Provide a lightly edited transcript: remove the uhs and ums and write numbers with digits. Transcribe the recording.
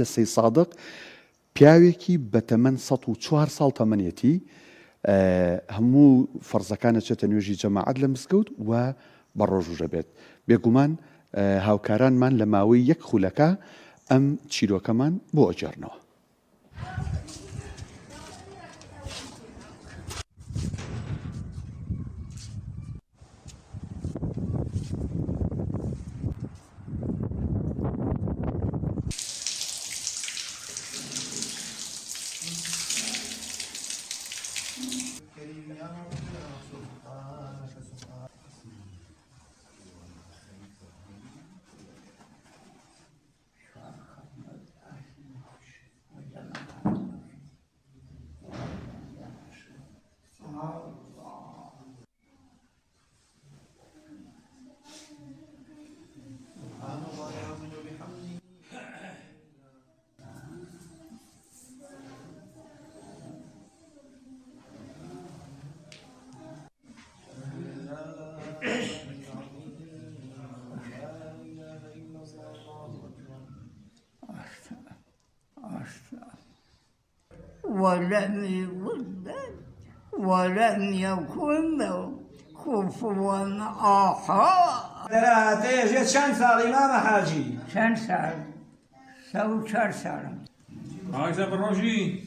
لە سەی سادق پیاوێکی بەتەمەن ١٠٤ ساڵ تەمەنێتی هەموو فەرزەکانە چێتە نوێژی جەماعەت لە مزگەوت و بە ڕۆژوژە بێت. بێگومان هاوکارانمان لە ماوەی یەک خولەکە ئەم چیرۆکەمان بۆ ئەجێڕنەوە. ولم يولد ولم يكن له كفوا أحد. چند سال امام حاجی؟ چند سال؟ 104 سال. آقای زبر روشی